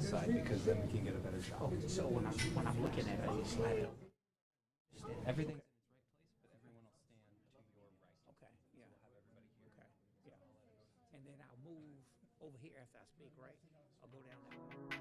side because then we can get a better shot. Oh, so when I'm looking at it, I just slide it over. Everything's in its right place, but everyone will stand to your right. Okay, yeah. Have everybody here. Okay, yeah. And then I'll move over here after I speak, right? I'll go down that way.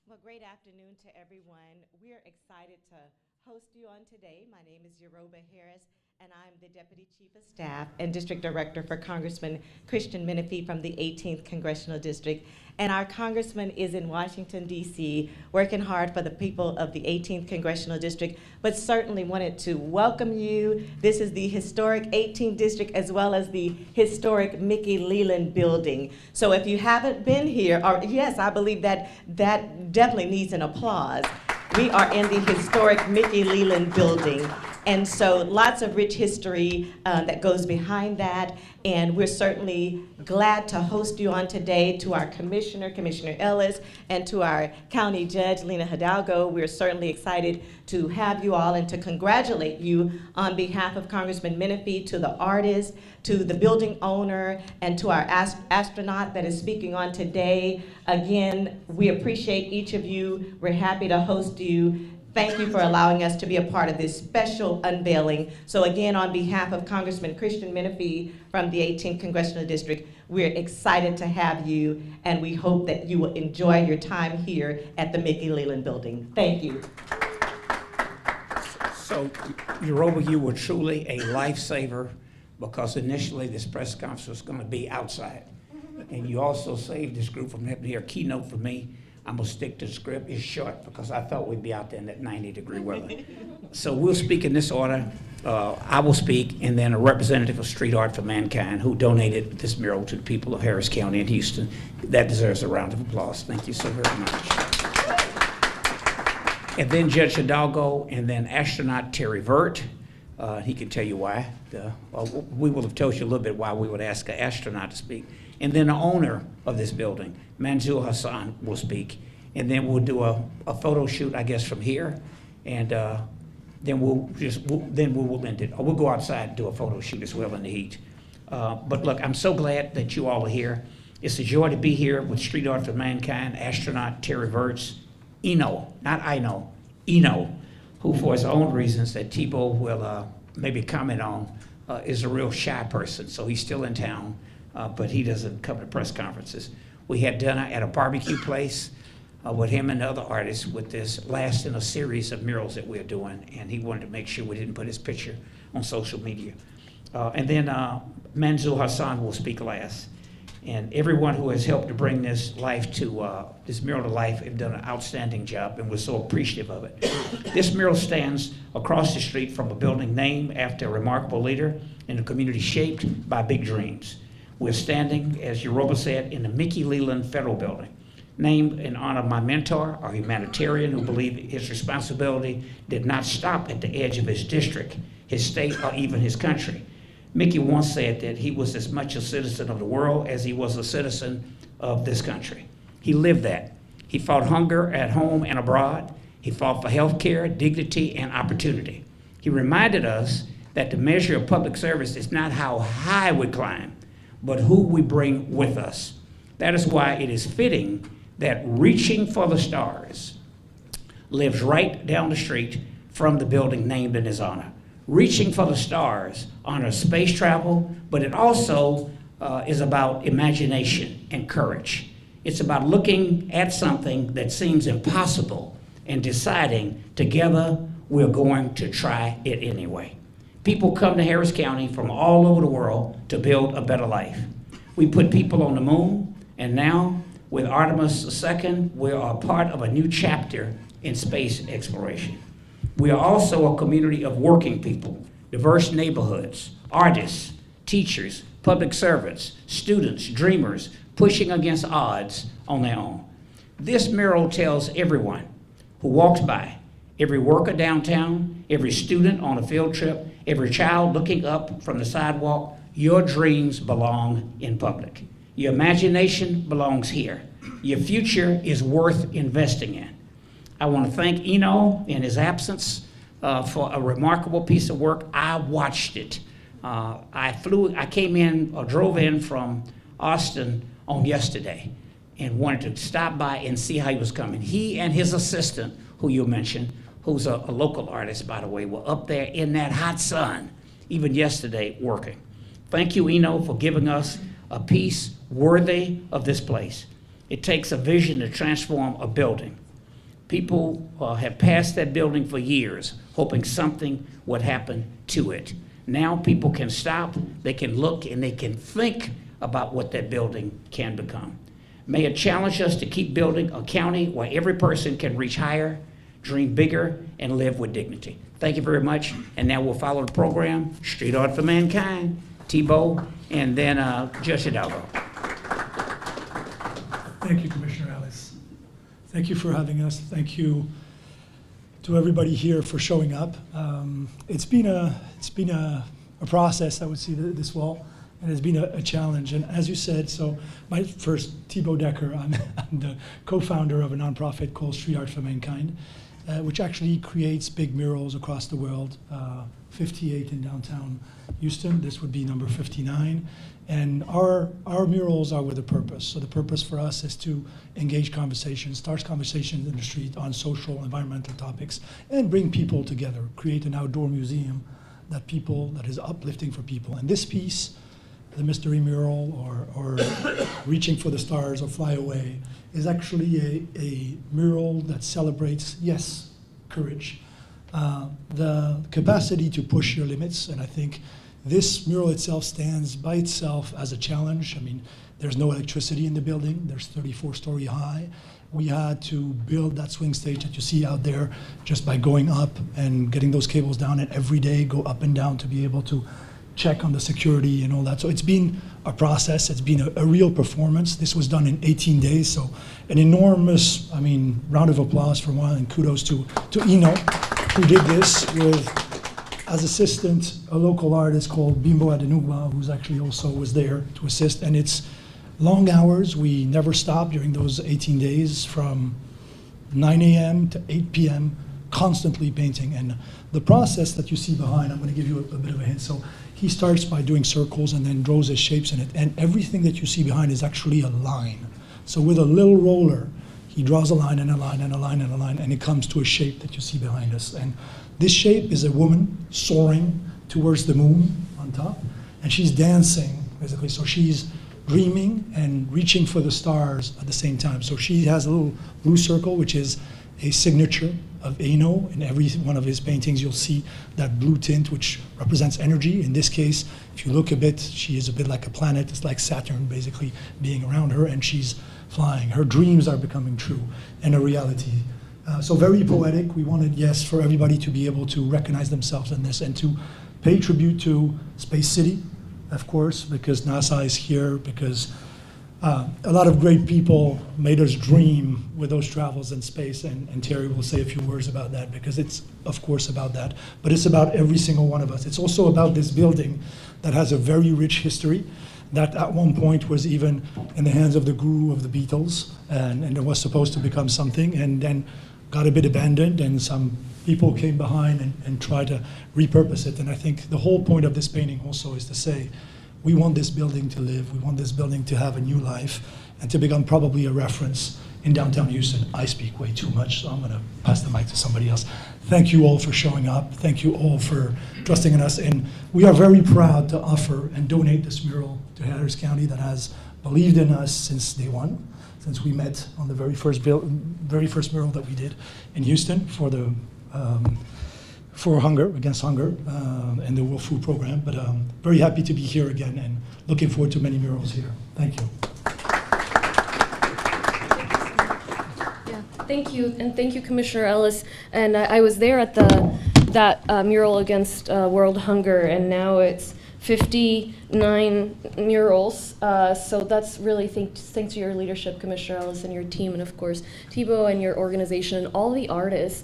Well, great afternoon to everyone. We're excited to host you on today. My name is Yoruba Harris, and I'm the Deputy Chief of Staff and District Director for Congressman Christian Menifee from the 18th Congressional District. And our congressman is in Washington, D.C., working hard for the people of the 18th Congressional District, but certainly wanted to welcome you. This is the historic 18th District as well as the historic Mickey Leland building. So if you haven't been here, or yes, I believe that definitely needs an applause. We are in the historic Mickey Leland building. And so lots of rich history that goes behind that. And we're certainly glad to host you on today. To our Commissioner Ellis, and to our County Judge, Lena Hidalgo, we're certainly excited to have you all and to congratulate you on behalf of Congressman Menifee, to the artist, to the building owner, and to our astronaut that is speaking on today. Again, we appreciate each of you. We're happy to host you. Thank you for allowing us to be a part of this special unveiling. So again, on behalf of Congressman Christian Menifee from the 18th Congressional District, we're excited to have you, and we hope that you will enjoy your time here at the Mickey Leland building. Thank you. So, Yoruba, you were truly a lifesaver, because initially this press conference was going to be outside. And you also saved this group from having to hear a keynote from me. I'm going to stick to the script. It's short because I thought we'd be out there in that 90-degree weather. So we'll speak in this order. I will speak, and then a representative of Street Art for Mankind, who donated this mural to the people of Harris County and Houston. That deserves a round of applause. Thank you so very much. And then Judge Hidalgo, and then astronaut Terry Vert. He can tell you why. We will have told you a little bit why we would ask an astronaut to speak. And then the owner of this building, Manzul Hassan, will speak. And then we'll do a photo shoot, I guess, from here. And then we'll end it. Or we'll go outside and do a photo shoot as well in the heat. But look, I'm so glad that you all are here. It's a joy to be here with Street Art for Mankind, astronaut Terry Verts, Eno, not I know, Eno, who for his own reasons that Tebow will maybe comment on, is a real shy person. So he's still in town, but he doesn't come to press conferences. We had dinner at a barbecue place with him and other artists with this last in a series of murals that we're doing, and he wanted to make sure we didn't put his picture on social media. And then Manzul Hassan will speak last. And everyone who has helped to bring this life to, this mural to life have done an outstanding job, and we're so appreciative of it. This mural stands across the street from a building named after a remarkable leader in a community shaped by big dreams. We're standing, as Yoruba said, in the Mickey Leland Federal Building, named in honor of my mentor, a humanitarian who believed his responsibility did not stop at the edge of his district, his state, or even his country. Mickey once said that he was as much a citizen of the world as he was a citizen of this country. He lived that. He fought hunger at home and abroad. He fought for health care, dignity, and opportunity. He reminded us that the measure of public service is not how high we climb, but who we bring with us. That is why it is fitting that Reaching for the Stars lives right down the street from the building named in his honor. Reaching for the Stars honors space travel, but it also is about imagination and courage. It's about looking at something that seems impossible and deciding together we're going to try it anyway. People come to Harris County from all over the world to build a better life. We put people on the moon, and now with Artemis II, we are part of a new chapter in space exploration. We are also a community of working people, diverse neighborhoods, artists, teachers, public servants, students, dreamers, pushing against odds on their own. This mural tells everyone who walks by, every worker downtown, every student on a field trip, every child looking up from the sidewalk, your dreams belong in public. Your imagination belongs here. Your future is worth investing in. I want to thank Eno in his absence for a remarkable piece of work. I watched it. I came in or drove in from Austin on yesterday and wanted to stop by and see how he was coming. He and his assistant, who you mentioned, who's a local artist, by the way, were up there in that hot sun, even yesterday, working. Thank you, Eno, for giving us a piece worthy of this place. It takes a vision to transform a building. People have passed that building for years, hoping something would happen to it. Now people can stop, they can look, and they can think about what that building can become. May it challenge us to keep building a county where every person can reach higher, dream bigger, and live with dignity. Thank you very much. And now we'll follow the program, Street Art for Mankind, Tebow, and then Judge Hidalgo. Thank you, Commissioner Ellis. Thank you for having us. Thank you to everybody here for showing up. It's been a process, I would say, this fall, and it's been a challenge. And as you said, so my first, Thibaut Decker, I'm the co-founder of a nonprofit called Street Art for Mankind, which actually creates big murals across the world, 58 in downtown Houston. This would be number 59. And our murals are with a purpose. So the purpose for us is to engage conversations, start conversations in the street on social, environmental topics, and bring people together, create an outdoor museum that is uplifting for people. And this piece, the Mystery Mural or Reaching for the Stars or Fly Away, is actually a mural that celebrates, yes, courage, the capacity to push your limits. And I think this mural itself stands by itself as a challenge. I mean, there's no electricity in the building. There's 34-story high. We had to build that swing stage that you see out there just by going up and getting those cables down, and every day go up and down to be able to check on the security and all that. So it's been a process. It's been a real performance. This was done in 18 days. So an enormous, round of applause for one, and kudos to Eno, who did this with, as assistant, a local artist called Bimbo Adenugba, who's actually also was there to assist. And it's long hours. We never stopped during those 18 days from 9 a.m. to 8 p.m., constantly painting. And the process that you see behind, I'm going to give you a bit of a hint. So he starts by doing circles and then draws his shapes in it. And everything that you see behind is actually a line. So with a little roller, he draws a line and a line and a line and a line, and it comes to a shape that you see behind us. And this shape is a woman soaring towards the moon on top, and she's dancing, basically. So she's dreaming and reaching for the stars at the same time. So she has a little blue circle, which is a signature of Eno. In every one of his paintings, you'll see that blue tint, which represents energy. In this case, if you look a bit, she is a bit like a planet. It's like Saturn, basically, being around her, and she's flying. Her dreams are becoming true and a reality. So very poetic. We wanted, yes, for everybody to be able to recognize themselves in this and to pay tribute to Space City, of course, because NASA is here, because a lot of great people made us dream with those travels in space, and Terry will say a few words about that, because it's, of course, about that, but it's about every single one of us. It's also about this building that has a very rich history. that at one point was even in the hands of the guru of the Beatles, and it was supposed to become something, and then got a bit abandoned, and some people came behind and tried to repurpose it. And I think the whole point of this painting also is to say, we want this building to live, we want this building to have a new life, and to become probably a reference in downtown Houston. I speak way too much, so I'm gonna pass the mic to somebody else. Thank you all for showing up. Thank you all for trusting in us. And we are very proud to offer and donate this mural to Harris County that has believed in us since day one, since we met on the very first mural that we did in Houston for the for hunger, against hunger, and the World Food Program. But very happy to be here again and looking forward to many murals here. Thank you. Yeah, thank you, and thank you, Commissioner Ellis. And I was there at that mural against world hunger, and now it's 59 murals. So that's really thanks to your leadership, Commissioner Ellis, and your team, and of course, Thibaut and your organization, and all the artists.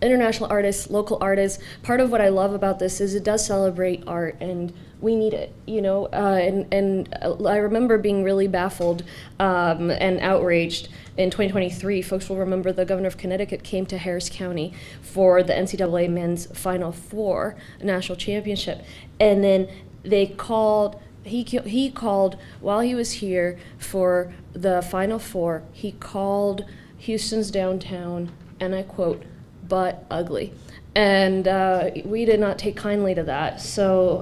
International artists, local artists. Part of what I love about this is it does celebrate art, and we need it, you know. And I remember being really baffled and outraged in 2023. Folks will remember the governor of Connecticut came to Harris County for the NCAA men's Final Four national championship, and then they called. He called while he was here for the Final Four. He called Houston's downtown, and I quote, "but ugly." And we did not take kindly to that. So,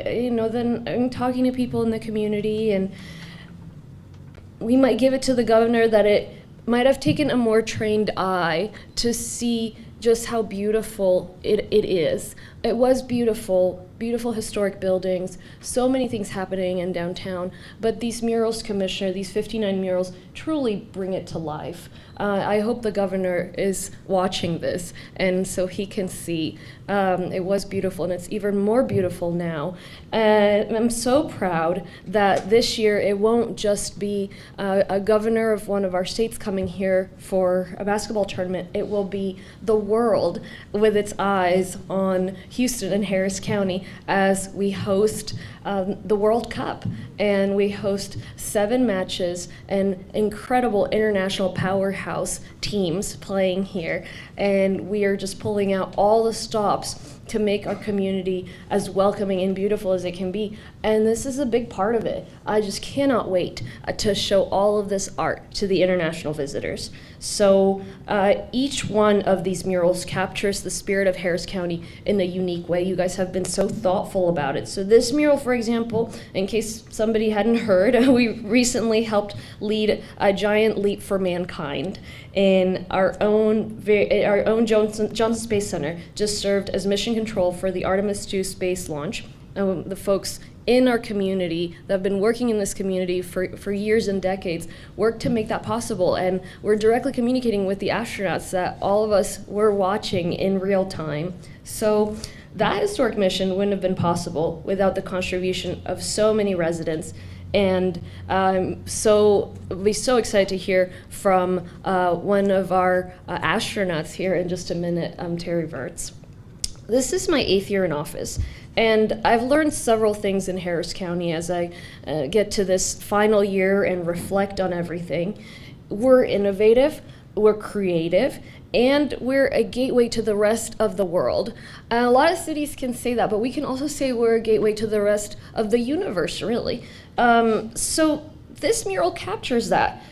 you know, then I'm talking to people in the community, and we might give it to the governor that it might have taken a more trained eye to see just how beautiful it is. It was beautiful, beautiful historic buildings, so many things happening in downtown, but these murals, Commissioner, these 59 murals, truly bring it to life. I hope the governor is watching this, and so he can see it was beautiful, and it's even more beautiful now. And I'm so proud that this year it won't just be a governor of one of our states coming here for a basketball tournament. It will be the world with its eyes on Houston and Harris County as we host the World Cup, and we host 7 matches and incredible international powerhouse teams playing here, and we are just pulling out all the stops to make our community as welcoming and beautiful as it can be. And this is a big part of it. I just cannot wait to show all of this art to the international visitors. So each one of these murals captures the spirit of Harris County in a unique way. You guys have been so thoughtful about it. So this mural, for example, in case somebody hadn't heard, we recently helped lead a giant leap for mankind in our own Johnson Space Center. Just served as mission control for the Artemis II space launch. The folks in our community that have been working in this community for years and decades work to make that possible, and we're directly communicating with the astronauts that all of us were watching in real time. So that historic mission wouldn't have been possible without the contribution of so many residents. And so we'll be so excited to hear from one of our astronauts here in just a minute, Terry Verts. This is my 8th year in office, and I've learned several things in Harris County as I get to this final year and reflect on everything. We're innovative, we're creative, and we're a gateway to the rest of the world. A lot of cities can say that, but we can also say we're a gateway to the rest of the universe, really. So this mural captures that.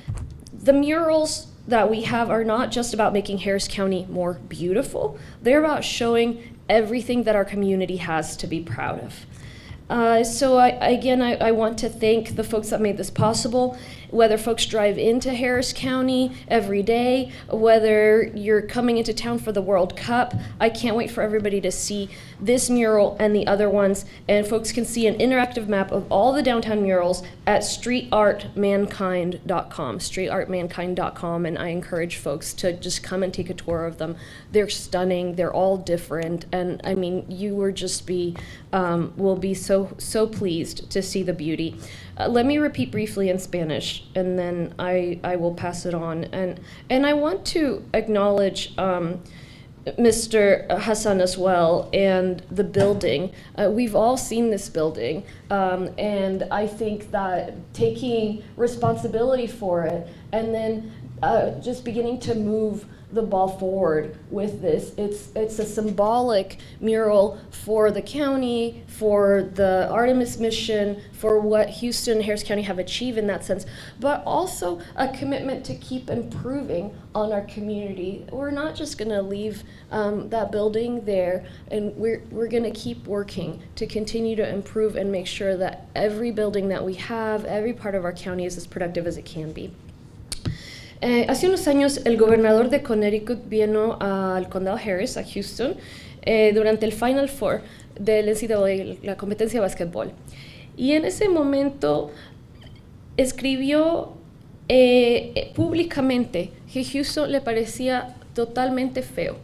The murals that we have are not just about making Harris County more beautiful, they're about showing everything that our community has to be proud of. So I want to thank the folks that made this possible, whether folks drive into Harris County every day, whether you're coming into town for the World Cup. I can't wait for everybody to see this mural and the other ones, and folks can see an interactive map of all the downtown murals at streetartmankind.com, streetartmankind.com, and I encourage folks to just come and take a tour of them. They're stunning, they're all different, and I mean, you will just will be so pleased to see the beauty. Let me repeat briefly in Spanish, and then I will pass it on. And I want to acknowledge Mr. Hassan as well, and the building. We've all seen this building, and I think that taking responsibility for it and then just beginning to move the ball forward with this. It's a symbolic mural for the county, for the Artemis mission, for what Houston and Harris County have achieved in that sense, but also a commitment to keep improving on our community. We're not just gonna leave that building there, and we're gonna keep working to continue to improve and make sure that every building that we have, every part of our county is as productive as it can be. Hace unos años el gobernador de Connecticut vino al condado Harris, a Houston, durante el Final Four del NCAA, la competencia de básquetbol. Y en ese momento escribió públicamente que Houston le parecía totalmente feo.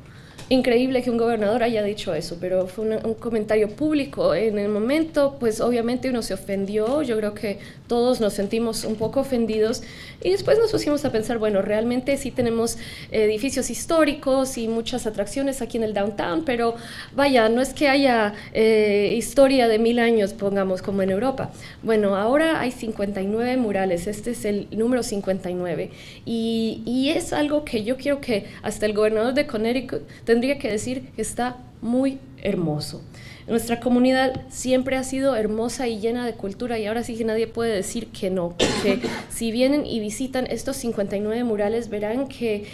Increíble que un gobernador haya dicho eso, pero fue un comentario público. En el momento, pues obviamente uno se ofendió, yo creo que todos nos sentimos un poco ofendidos, y después nos pusimos a pensar, bueno, realmente sí tenemos edificios históricos y muchas atracciones aquí en el downtown, pero vaya, no es que haya historia de 1000 años, pongamos, como en Europa. Bueno, ahora hay 59 murales, este es el número 59, y es algo que yo quiero que hasta el gobernador de Connecticut tendría que decir que está muy hermoso. Nuestra comunidad siempre ha sido hermosa y llena de cultura, y ahora sí que nadie puede decir que no, porque si vienen y visitan estos 59 murales verán que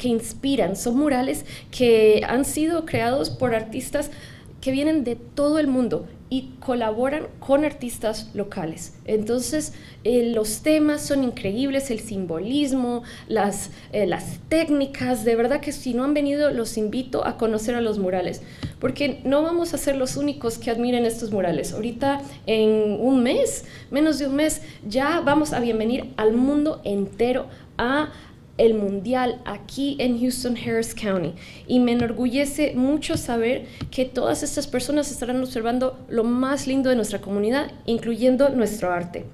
inspiran. Son murales que han sido creados por artistas que vienen de todo el mundo y colaboran con artistas locales. Entonces, los temas son increíbles, el simbolismo, las técnicas. De verdad que si no han venido, los invito a conocer a los murales, porque no vamos a ser los únicos que admiren estos murales. Ahorita, en un mes, menos de un mes, ya vamos a bienvenir al mundo entero a el mundial aquí en Houston, Harris County, y me enorgullece mucho saber que todas estas personas estarán observando lo más lindo de nuestra comunidad, incluyendo nuestro arte.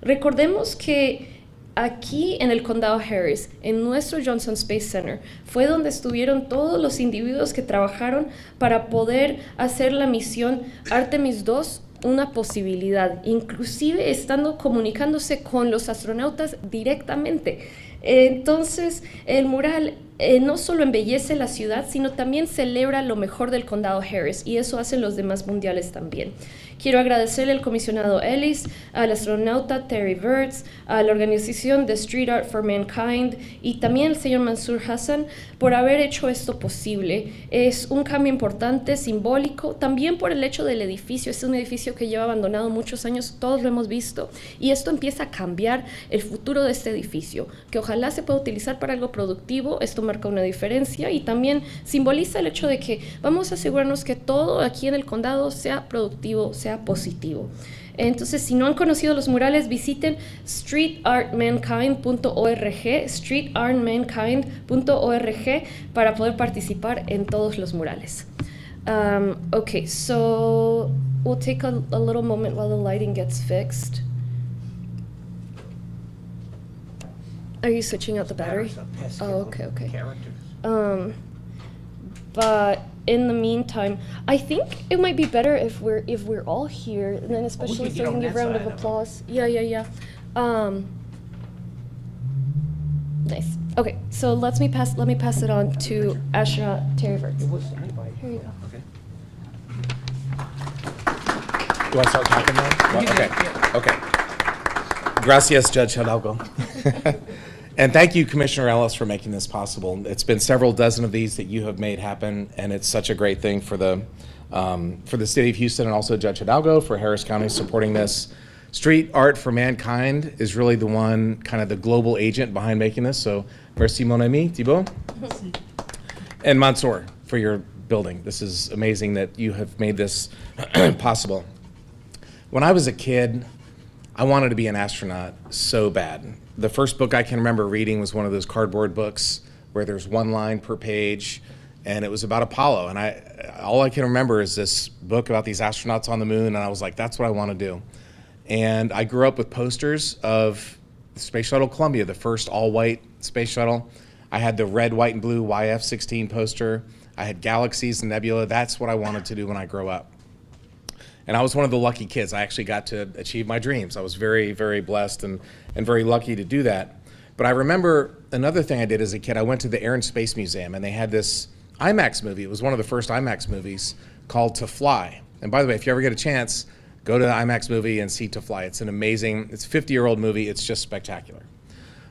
Recordemos que aquí en el condado Harris, en nuestro Johnson Space Center, fue donde estuvieron todos los individuos que trabajaron para poder hacer la misión Artemis 2 una posibilidad, inclusive estando comunicándose con los astronautas directamente. Entonces, el mural no solo embellece la ciudad, sino también celebra lo mejor del condado Harris, y eso hacen los demás mundiales también. Quiero agradecerle al comisionado Ellis, al astronauta Terry Virts, a la organización de Street Art for Mankind y también al señor Mansour Hassan por haber hecho esto posible. Es un cambio importante, simbólico, también por el hecho del edificio. Es un edificio que lleva abandonado muchos años, todos lo hemos visto, y esto empieza a cambiar el futuro de este edificio, que ojalá se pueda utilizar para algo productivo. Esto marca una diferencia y también simboliza el hecho de que vamos a asegurarnos que todo aquí en el condado sea productivo, sea positivo. Entonces, si no han conocido los murales, visiten streetartmankind.org, streetartmankind.org, para poder participar en todos los murales. Okay, so we'll take a little moment while the lighting gets fixed. Are you switching out the battery? Oh, okay. But in the meantime, I think it might be better if we're all here, and then especially so we can give a round of applause. Yeah. Nice. Okay, so let me pass it on to astronaut Terry Virts. Here you go. Okay. Do I start talking now? Okay. Gracias, Judge Hidalgo. And thank you, Commissioner Ellis, for making this possible. It's been several dozen of these that you have made happen, and it's such a great thing for the city of Houston and also Judge Hidalgo, for Harris County supporting this. Street Art for Mankind is really the one, kind of the global agent behind making this. So, merci mon ami, Thibault. And Mansour, for your building. This is amazing that you have made this possible. When I was a kid, I wanted to be an astronaut so bad. The first book I can remember reading was one of those cardboard books where there's one line per page, and it was about Apollo. And all I can remember is this book about these astronauts on the moon, and I was like, that's what I want to do. And I grew up with posters of the Space Shuttle Columbia, the first all-white space shuttle. I had the red, white, and blue YF-16 poster. I had galaxies and nebula. That's what I wanted to do when I grow up. And I was one of the lucky kids. I actually got to achieve my dreams. I was very, very blessed and very lucky to do that. But I remember another thing I did as a kid. I went to the Air and Space Museum, and they had this IMAX movie. It was one of the first IMAX movies called To Fly. And by the way, if you ever get a chance, go to the IMAX movie and see To Fly. It's an amazing, it's a 50-year-old movie. It's just spectacular.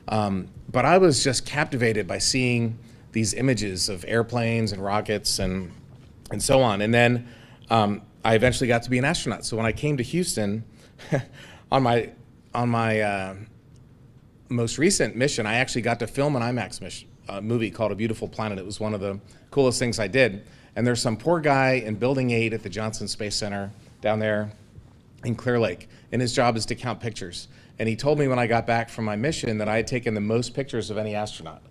But I was just captivated by seeing these images of airplanes and rockets and so on. And then I eventually got to be an astronaut. So when I came to Houston, on my most recent mission, I actually got to film an IMAX movie called A Beautiful Planet. It was one of the coolest things I did. And there's some poor guy in Building 8 at the Johnson Space Center down there in Clear Lake, and his job is to count pictures. And he told me when I got back from my mission that I had taken the most pictures of any astronaut.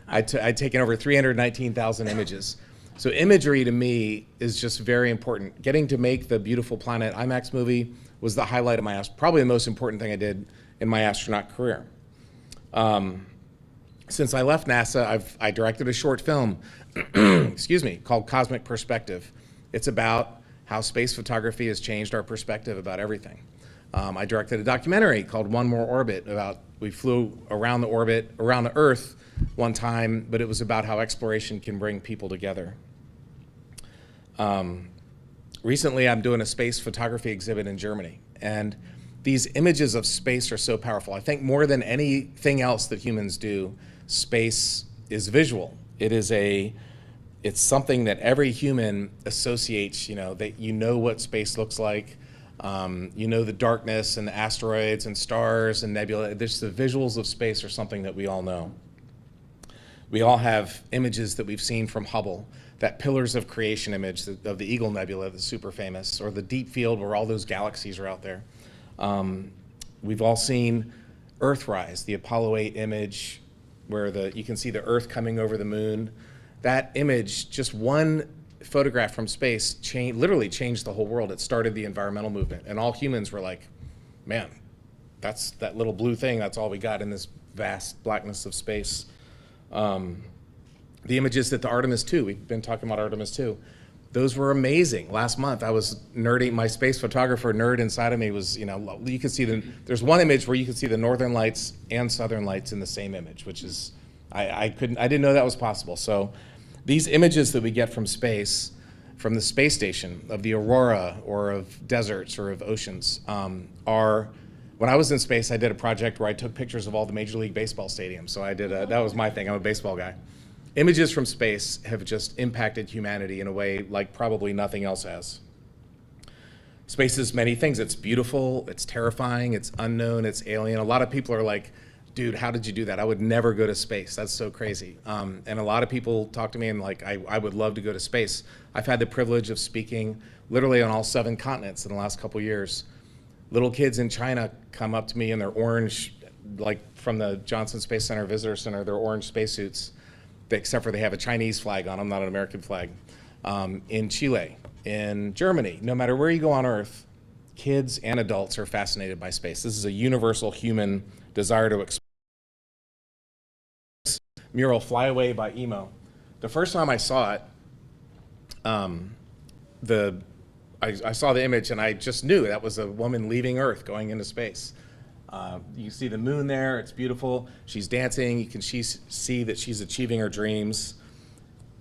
I'd taken over 319,000 images. So imagery to me is just very important. Getting to make the Beautiful Planet IMAX movie was the highlight of my, probably the most important thing I did in my astronaut career. Since I left NASA, I directed a short film, excuse me, called Cosmic Perspective. It's about how space photography has changed our perspective about everything. I directed a documentary called One More Orbit about, we flew around the orbit, around the Earth one time, but it was about how exploration can bring people together. Recently, I'm doing a space photography exhibit in Germany, and these images of space are so powerful. I think more than anything else that humans do, space is visual. It's something that every human associates, that you know what space looks like. You know the darkness and the asteroids and stars and nebula. The visuals of space are something that we all know. We all have images that we've seen from Hubble, that Pillars of Creation image of the Eagle Nebula that's super famous, or the deep field where all those galaxies are out there. We've all seen Earthrise, the Apollo 8 image where you can see the Earth coming over the moon. That image, just one photograph from space, literally changed the whole world. It started the environmental movement, and all humans were like, man, that's that little blue thing, that's all we got in this vast blackness of space. The images that the Artemis 2, we've been talking about Artemis 2, those were amazing. Last month I was nerding, my space photographer nerd inside of me was, you could see there's one image where you could see the northern lights and southern lights in the same image, which is, I didn't know that was possible. So these images that we get from space, from the space station, of the aurora or of deserts or of oceans, when I was in space, I did a project where I took pictures of all the Major League Baseball stadiums. So that was my thing, I'm a baseball guy. Images from space have just impacted humanity in a way like probably nothing else has. Space is many things. It's beautiful, it's terrifying, it's unknown, it's alien. A lot of people are like, dude, how did you do that? I would never go to space. That's so crazy. And a lot of people talk to me and like, I would love to go to space. I've had the privilege of speaking literally on all 7 continents in the last couple years. Little kids in China come up to me in their orange, like from the Johnson Space Center Visitor Center, their orange spacesuits, except for they have a Chinese flag on them, not an American flag. In Chile, in Germany, no matter where you go on Earth, kids and adults are fascinated by space. This is a universal human desire to explore. Mural, Fly Away by Emo. The first time I saw it, I saw the image and I just knew that was a woman leaving Earth going into space. You see the moon there, it's beautiful. She's dancing, you can see that she's achieving her dreams.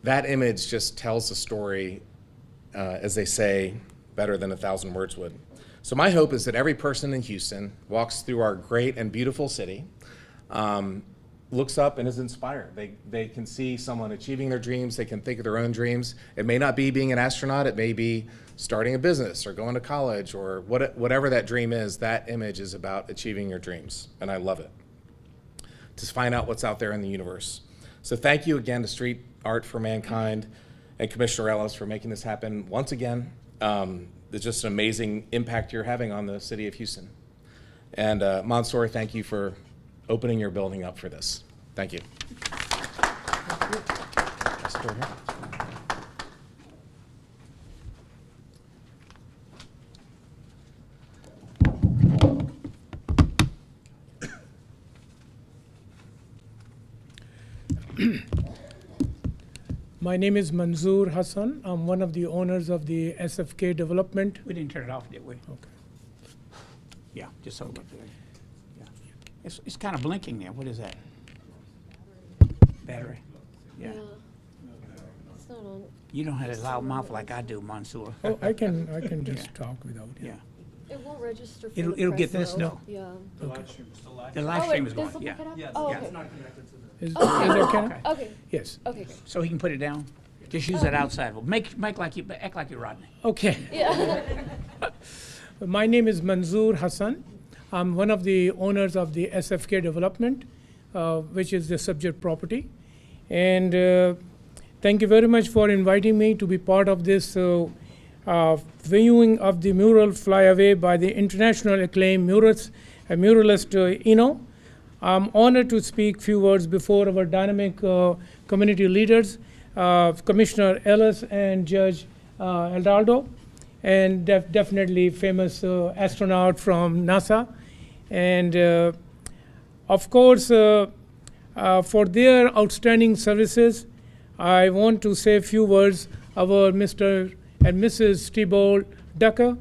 That image just tells the story, as they say, better than 1,000 words would. So my hope is that every person in Houston walks through our great and beautiful city, looks up and is inspired. They can see someone achieving their dreams, they can think of their own dreams. It may not be being an astronaut, it may be starting a business or going to college or whatever that dream is. That image is about achieving your dreams, and I love it. To find out what's out there in the universe. So thank you again to Street Art for Mankind and Commissioner Ellis for making this happen once again. It's just an amazing impact you're having on the city of Houston. And Mansour, thank you for opening your building up for this. Thank you. My name is Manzoor Hassan. I'm one of the owners of the SFK development. We didn't turn it off, did we? Okay. Yeah, just so. Yeah. It's kind of blinking there. What is that? Battery? Yeah. It's not on. You don't have a loud mouth like I do, Mansoor. Oh, I can just talk without it. Yeah. It won't register for It'll- the it'll press, get this, though. no. Yeah. The live Oh, stream wait, is this going, will yeah. pick it up? Yeah, Oh, yeah, okay. it's not connected to the. Is that can? Okay. Okay, Yes. okay, great. So he can put it down? Just use it outside. Well, make like you, act like you're Rodney. Okay. Yeah. My name is Manzoor Hassan. I'm one of the owners of the SFK development, which is the subject property. And thank you very much for inviting me to be part of this viewing of the mural flyaway by the international acclaimed muralist Eno. I'm honored to speak few words before our dynamic community leaders, Commissioner Ellis and Judge Eldaldo, and definitely famous astronaut from NASA. And of course, for their outstanding services, I want to say a few words about Mr. and Mrs. Thibault Decker.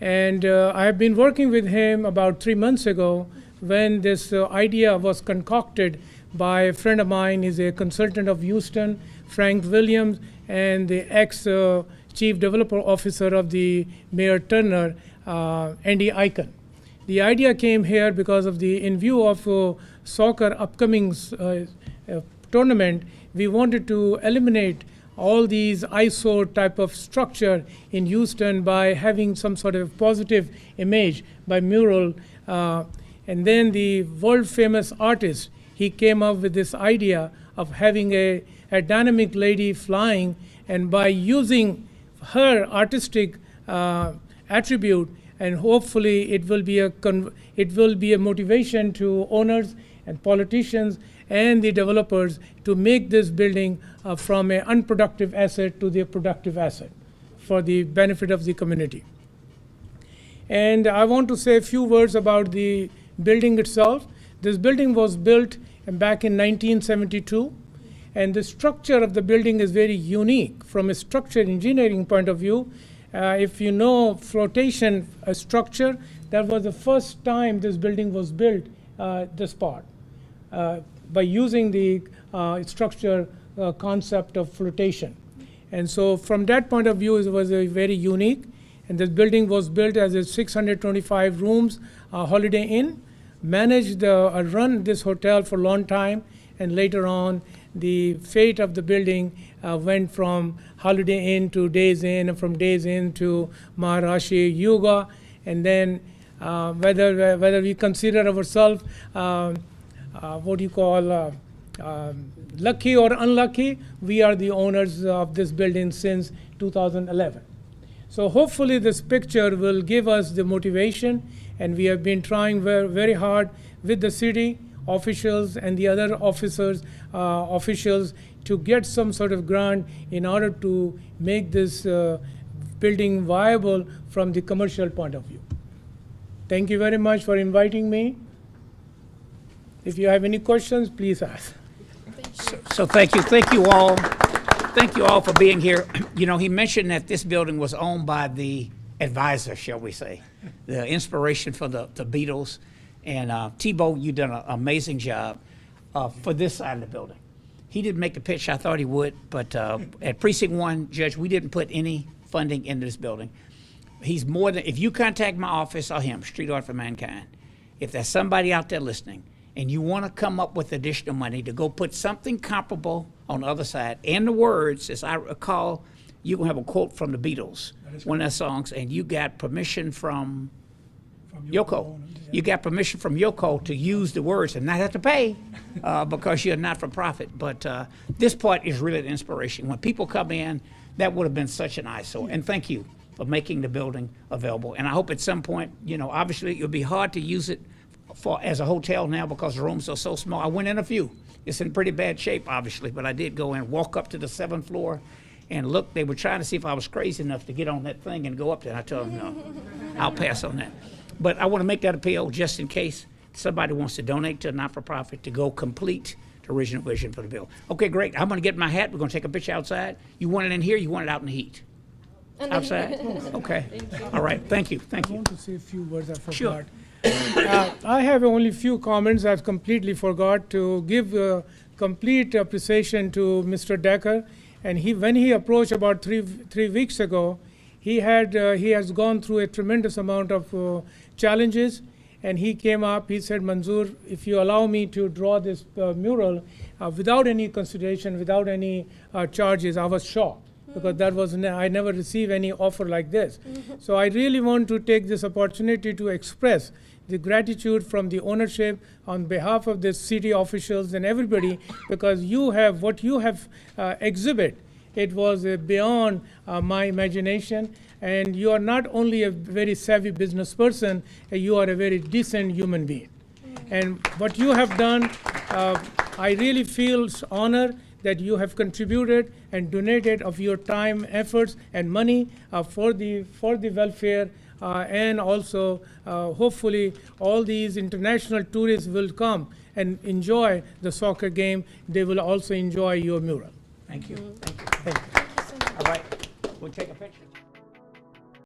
And I have been working with him about 3 months ago when this idea was concocted by a friend of mine. He's a consultant of Houston, Frank Williams, and the ex-chief developer officer of the Mayor Turner, Andy Icahn. The idea came here because of in view of soccer upcoming tournament, we wanted to eliminate all these eyesore type of structure in Houston by having some sort of positive image by mural. And then the world famous artist, he came up with this idea of having a dynamic lady flying, and by using her artistic attribute, and hopefully it will be a motivation to owners and politicians and the developers to make this building from an unproductive asset to the productive asset for the benefit of the community. And I want to say a few words about the building itself. This building was built back in 1972, and the structure of the building is very unique from a structural engineering point of view. If you know flotation structure, that was the first time this building was built, this part, by using the structure concept of flotation. And so from that point of view, it was a very unique. And this building was built as a 625 rooms Holiday Inn, managed run this hotel for a long time, and later on the fate of the building went from Holiday Inn to Days Inn, and from Days Inn to Maharashi Yoga. And then whether we consider ourselves lucky or unlucky, we are the owners of this building since 2011. So hopefully this picture will give us the motivation, and we have been trying very hard with the city officials and the other officers, officials to get some sort of grant in order to make this building viable from the commercial point of view. Thank you very much for inviting me. If you have any questions, please ask. So thank you all for being here. You know, he mentioned that this building was owned by the advisor, shall we say, the inspiration for the Beatles. And Thibault, you've done an amazing job for this side of the building. He didn't make the pitch I thought he would, but at Precinct 1, Judge, we didn't put any funding into this building. He's more than, if you contact my office or him, Street Art for Mankind, if there's somebody out there listening, and you want to come up with additional money to go put something comparable on the other side, and the words, as I recall, you're going to have a quote from the Beatles, one of their songs, and you got permission from Yoko. You got permission from Yoko to use the words and not have to pay because you're not for profit. But this part is really the inspiration. When people come in, that would have been such an eyesore. And thank you for making the building available. And I hope at some point, you know, obviously it'll be hard to use it as a hotel now because the rooms are so small. I went in a few. It's in pretty bad shape, obviously, but I did go in, walk up to the 7th floor, and look. They were trying to see if I was crazy enough to get on that thing and go up there. I told them, no, I'll pass on that. But I want to make that appeal just in case somebody wants to donate to a not-for-profit to go complete the original vision for the bill. Okay, great. I'm going to get my hat. We're going to take a picture outside. You want it in here? You want it out in the heat? Outside? Okay. All right. Thank you. Thank I you. want to say a few words I forgot. Sure. I have only few comments. I've completely forgot to give complete appreciation to Mr. Decker. And when he approached about three weeks ago, he has gone through a tremendous amount of challenges. And he came up, he said, Manzoor, if you allow me to draw this mural without any consideration, without any charges, I was shocked. Because that was, I never received any offer like this. So I really want to take this opportunity to express the gratitude from the ownership on behalf of the city officials and everybody, because what you have exhibit, it was beyond my imagination. And you are not only a very savvy business person, you are a very decent human being. And what you have done, I really feel honored that you have contributed and donated of your time, efforts, and money for the welfare, and also hopefully all these international tourists will come and enjoy the soccer game. They will also enjoy your mural. Thank you. Thank you. All right. We'll take a picture.